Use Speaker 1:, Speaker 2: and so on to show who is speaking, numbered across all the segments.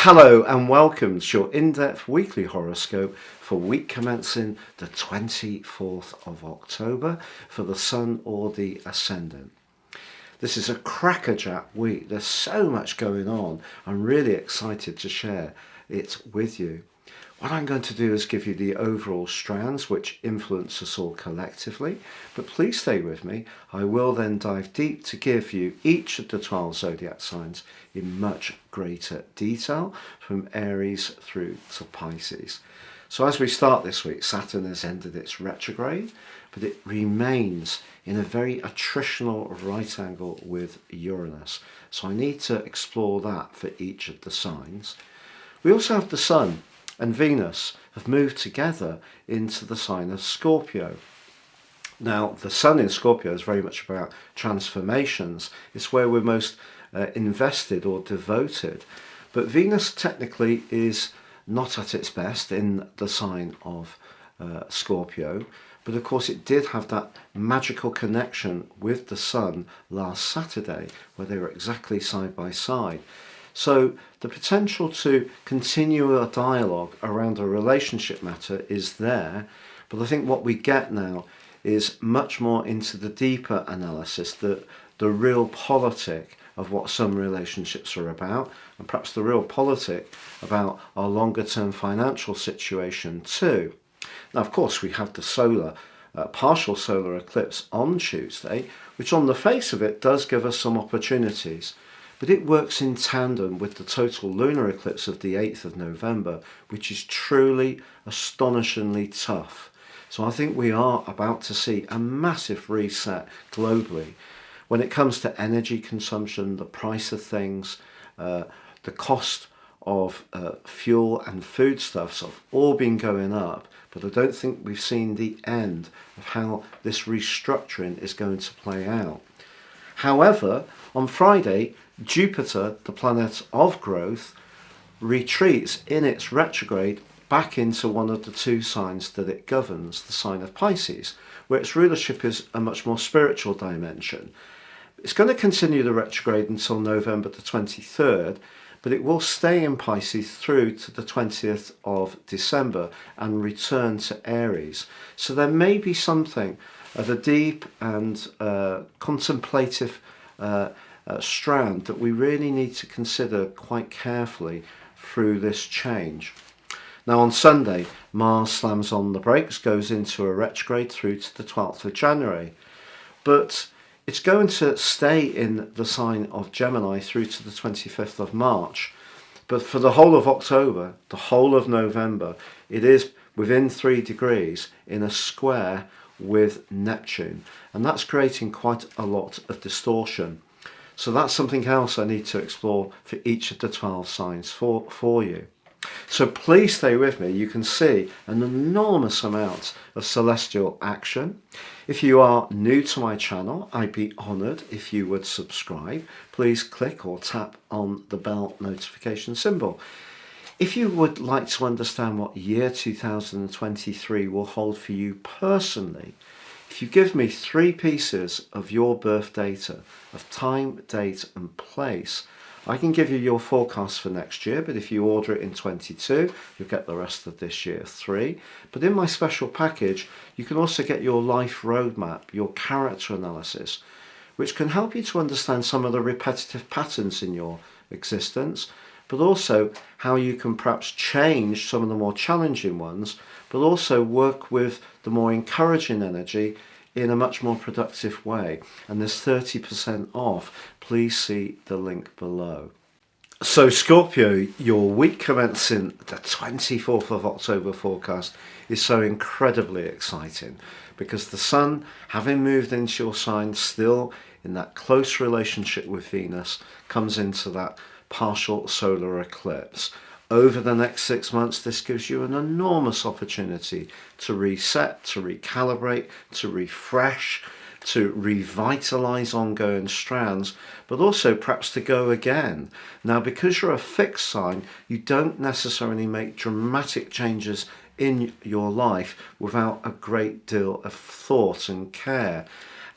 Speaker 1: Hello and welcome to your in-depth weekly horoscope for week commencing the 24th of October for the Sun or the Ascendant. This is a crackerjack week. There's so much going on. I'm really excited to share it with you. What I'm going to do is give you the overall strands which influence us all collectively, but please stay with me. I will then dive deep to give you each of the 12 zodiac signs in much greater detail, from Aries through to Pisces. So as we start this week, Saturn has ended its retrograde, but it remains in a very attritional right angle with Uranus. So I need to explore that for each of the signs. We also have the Sun and Venus have moved together into the sign of Scorpio. Now, the Sun in Scorpio is very much about transformations. It's where we're most invested or devoted. But Venus technically is not at its best in the sign of Scorpio. But of course, it did have that magical connection with the Sun last Saturday, where they were exactly side by side. So the potential to continue a dialogue around a relationship matter is there, but I think what we get now is much more into the deeper analysis, the real politic of what some relationships are about, and perhaps the real politic about our longer term financial situation too. Now, of course, we have the partial solar eclipse on Tuesday, which on the face of it does give us some opportunities. But it works in tandem with the total lunar eclipse of the 8th of November, which is truly astonishingly tough. So I think we are about to see a massive reset globally. When it comes to energy consumption, the price of things, the cost of fuel and foodstuffs have all been going up, but I don't think we've seen the end of how this restructuring is going to play out. However, on Friday, Jupiter, the planet of growth, retreats in its retrograde back into one of the two signs that it governs, the sign of Pisces, where its rulership is a much more spiritual dimension. It's going to continue the retrograde until November the 23rd, but it will stay in Pisces through to the 20th of December and return to Aries. So there may be something of a deep and contemplative strand that we really need to consider quite carefully through this change. Now on Sunday, Mars slams on the brakes, goes into a retrograde through to the 12th of January. But it's going to stay in the sign of Gemini through to the 25th of March. But for the whole of October, the whole of November, it is within 3 degrees in a square with Neptune. And that's creating quite a lot of distortion. So that's something else I need to explore for each of the 12 signs for you. So please stay with me. You can see an enormous amount of celestial action. If you are new to my channel, I'd be honoured if you would subscribe. Please click or tap on the bell notification symbol. If you would like to understand what year 2023 will hold for you personally, if you give me 3 pieces of your birth data, of time, date and place, I can give you your forecast for next year, but if you order it in 22, you'll get the rest of this year 3. But in my special package, you can also get your life roadmap, your character analysis, which can help you to understand some of the repetitive patterns in your existence, but also how you can perhaps change some of the more challenging ones, but also work with the more encouraging energy in a much more productive way. And there's 30% off. Please see the link below. So Scorpio, your week commencing the 24th of October forecast is so incredibly exciting because the Sun, having moved into your sign, still in that close relationship with Venus, comes into that partial solar eclipse. Over the next 6 months, this gives you an enormous opportunity to reset, to recalibrate, to refresh, to revitalize ongoing strands, but also perhaps to go again. Now, because you're a fixed sign, you don't necessarily make dramatic changes in your life without a great deal of thought and care.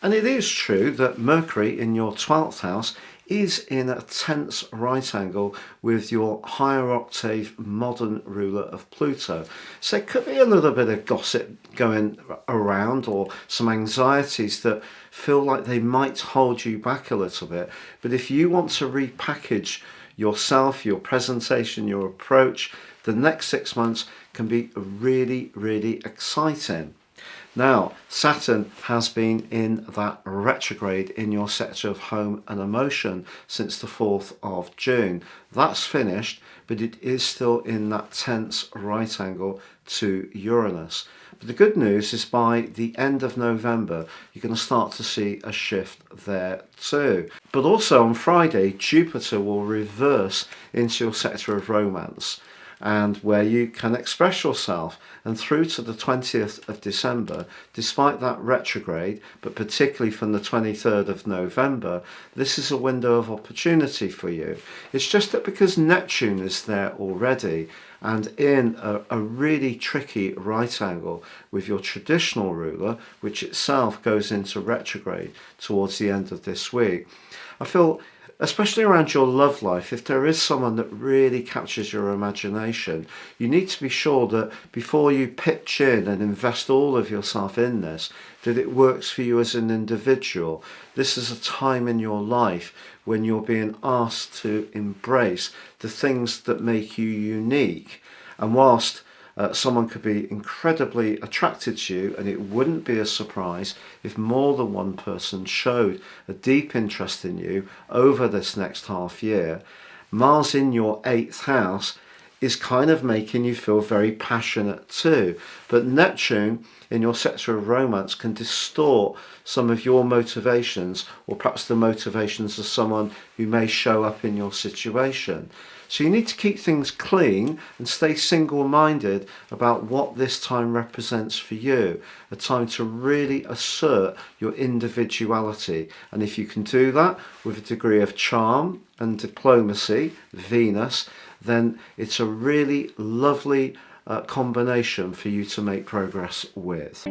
Speaker 1: And it is true that Mercury in your 12th house is in a tense right angle with your higher octave modern ruler of Pluto. So there could be a little bit of gossip going around, or some anxieties that feel like they might hold you back a little bit. But if you want to repackage yourself, your presentation, your approach, the next 6 months can be really, really exciting. Now, Saturn has been in that retrograde in your sector of home and emotion since the 4th of June. That's finished, but it is still in that tense right angle to Uranus. But the good news is by the end of November, you're going to start to see a shift there too. But also on Friday, Jupiter will reverse into your sector of romance, and where you can express yourself. And through to the 20th of December, despite that retrograde, but particularly from the 23rd of November, this is a window of opportunity for you. It's just that because Neptune is there already, and in a really tricky right angle with your traditional ruler, which itself goes into retrograde towards the end of this week, I feel, especially around your love life, if there is someone that really captures your imagination, you need to be sure that before you pitch in and invest all of yourself in this, that it works for you as an individual. This is a time in your life when you're being asked to embrace the things that make you unique. And whilst someone could be incredibly attracted to you, and it wouldn't be a surprise if more than one person showed a deep interest in you over this next half year, Mars in your 8th house is kind of making you feel very passionate too. But Neptune in your sector of romance can distort some of your motivations, or perhaps the motivations of someone who may show up in your situation. So you need to keep things clean and stay single-minded about what this time represents for you. A time to really assert your individuality. And if you can do that with a degree of charm and diplomacy, Venus, then it's a really lovely combination for you to make progress with.